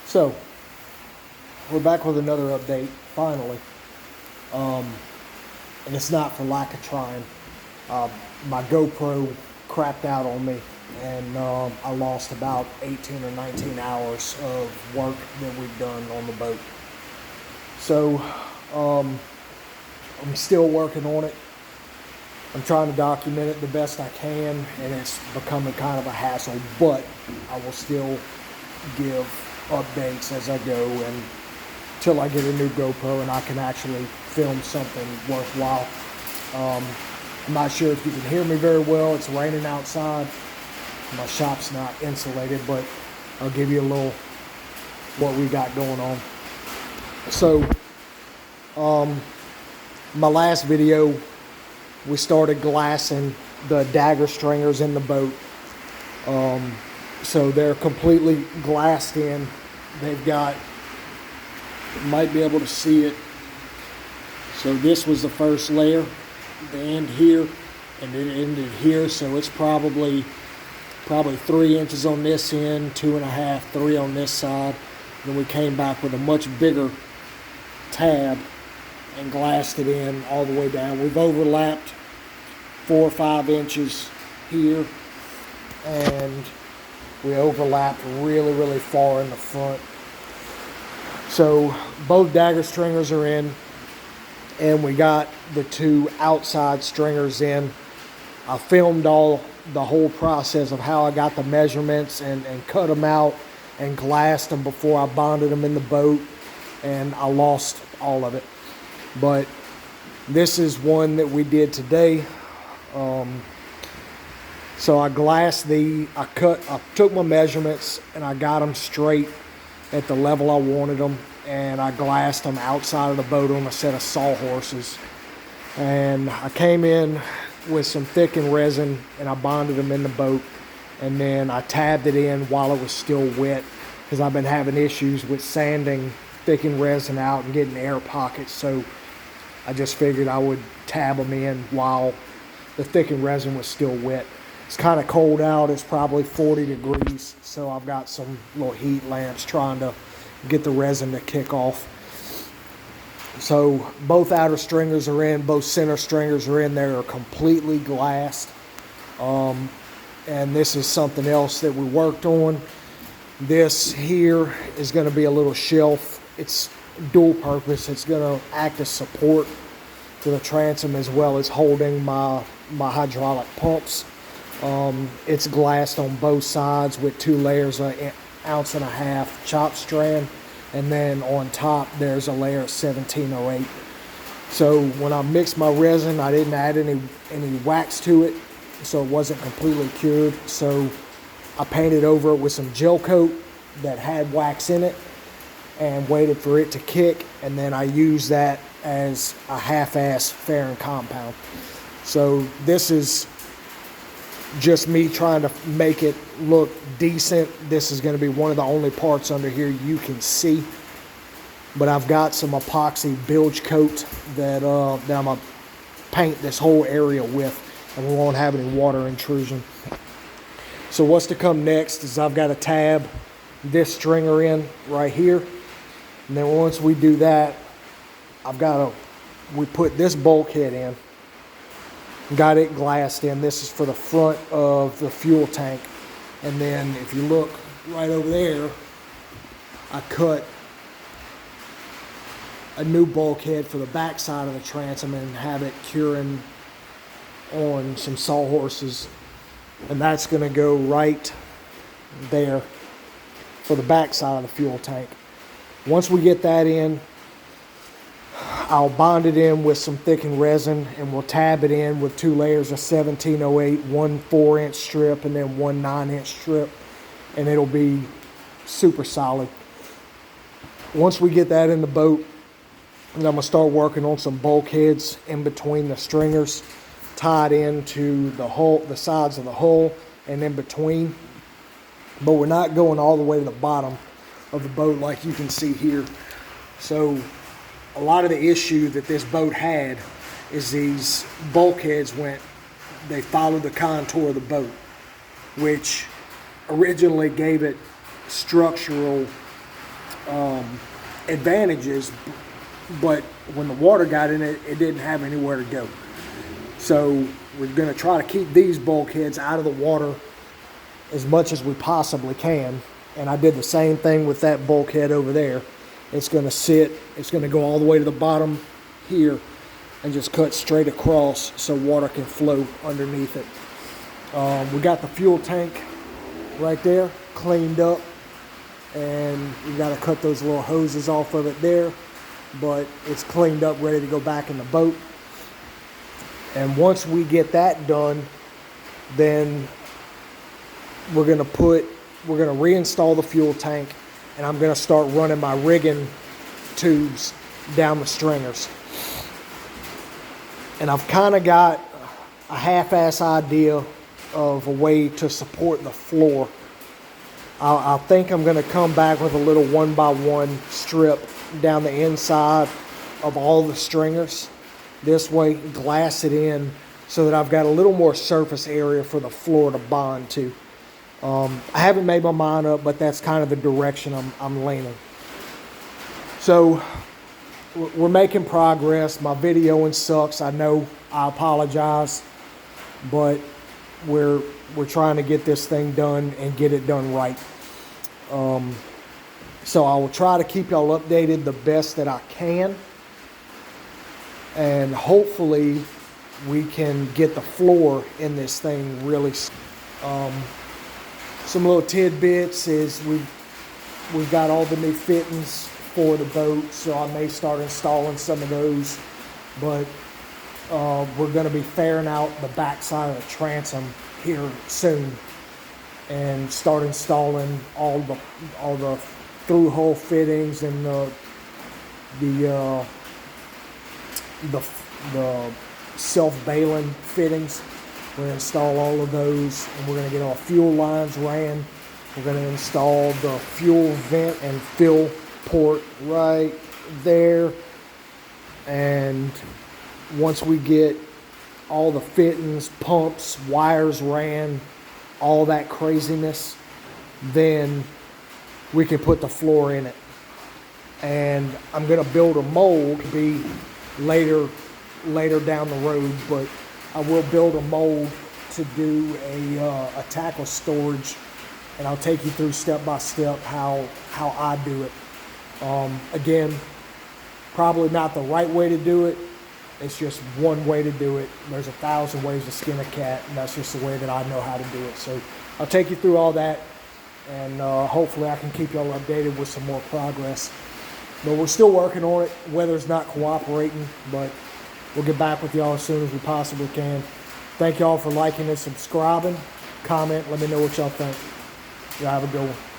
So, we're back with another update, finally. And it's not for lack of trying. My GoPro crapped out on me, and I lost about 18 or 19 hours of work that we've done on the boat. So, I'm still working on it. I'm trying to document it the best I can, and it's becoming kind of a hassle, but I will still give updates as I go until I get a new GoPro and I can actually film something worthwhile. I'm not sure if you can hear me very well. It's raining outside. My shop's not insulated, but I'll give you a little what we got going on. So, my last video, we started glassing the dagger stringers in the boat. So they're completely glassed in. They've got, you might be able to see it. So this was the first layer, the end here, and it ended here. So it's probably 3 inches on this end, 2.5, 3 on this side. Then we came back with a much bigger tab and glassed it in all the way down. We've overlapped 4 or 5 inches here, and we overlapped really far in the front. So both dagger stringers are in, and we got the 2 outside stringers in. I filmed the whole process of how I got the measurements and cut them out and glassed them before I bonded them in the boat, and I lost all of it. But this is one that we did today. So I glassed I took my measurements and I got them straight at the level I wanted them, and I glassed them outside of the boat on a set of sawhorses. And I came in with some thickened resin and I bonded them in the boat, and then I tabbed it in while it was still wet, because I've been having issues with sanding thickened resin out and getting air pockets. So I just figured I would tab them in while the thickened resin was still wet. It's kind of cold out. It's probably 40 degrees. So I've got some little heat lamps trying to get the resin to kick off. So both outer stringers are in, both center stringers are in. They are completely glassed. And this is something else that we worked on. This here is going to be a little shelf. It's dual purpose. It's going to act as support to the transom as well as holding my hydraulic pumps. It's glassed on both sides with 2 layers of 1.5 ounce chop strand, and then on top there's a layer of 1708. So when I mixed my resin, I didn't add any wax to it, so it wasn't completely cured. So I painted over it with some gel coat that had wax in it and waited for it to kick, and then I used that as a half-ass fairing compound. So this is just me trying to make it look decent. This is going to be one of the only parts under here you can see. But I've got some epoxy bilge coat that I'm going to paint this whole area with, and we won't have any water intrusion. So what's to come next is I've got to tab this stringer in right here. And then once we do that, we put this bulkhead in. Got it glassed in. This is for the front of the fuel tank. And then if you look right over there, I cut a new bulkhead for the back side of the transom and have it curing on some sawhorses. And that's going to go right there for the back side of the fuel tank. Once we get that in, I'll bond it in with some thickened resin, and we'll tab it in with 2 layers of 1708, 1 4-inch strip and then 1 9-inch strip, and it'll be super solid. Once we get that in the boat, I'm going to start working on some bulkheads in between the stringers, tied into the hull, the sides of the hull, and in between. But we're not going all the way to the bottom of the boat like you can see here. So a lot of the issue that this boat had is these bulkheads they followed the contour of the boat, which originally gave it structural advantages, but when the water got in it, it didn't have anywhere to go. So we're going to try to keep these bulkheads out of the water as much as we possibly can. And I did the same thing with that bulkhead over there. It's going to sit, it's going to go all the way to the bottom here and just cut straight across so water can flow underneath it. We got the fuel tank right there cleaned up, and we got to cut those little hoses off of it there, but it's cleaned up, ready to go back in the boat. And once we get that done, then we're going to reinstall the fuel tank, and I'm going to start running my rigging tubes down the stringers. And I've kind of got a half-ass idea of a way to support the floor. I think I'm going to come back with a little 1x1 strip down the inside of all the stringers. This way, glass it in so that I've got a little more surface area for the floor to bond to. I haven't made my mind up, but that's kind of the direction I'm leaning. So we're making progress. My videoing sucks. I know. I apologize, but we're trying to get this thing done and get it done right. So I will try to keep y'all updated the best that I can, and hopefully we can get the floor in this thing really. Some little tidbits is we've got all the new fittings for the boat, so I may start installing some of those, but we're going to be fairing out the back side of the transom here soon and start installing all the through hole fittings and the self-bailing fittings. We're going to install all of those, and we're going to get our fuel lines ran. We're going to install the fuel vent and fill port right there. And once we get all the fittings, pumps, wires ran, all that craziness, then we can put the floor in it. And I'm going to build a mold to be later down the road, but I will build a mold to do a tackle storage, and I'll take you through step by step how I do it. Again, probably not the right way to do it. It's just one way to do it. There's 1,000 ways to skin a cat, and that's just the way that I know how to do it. So I'll take you through all that, and hopefully I can keep y'all updated with some more progress. But we're still working on it. Weather's not cooperating, but we'll get back with y'all as soon as we possibly can. Thank y'all for liking and subscribing. Comment, let me know what y'all think. Y'all have a good one.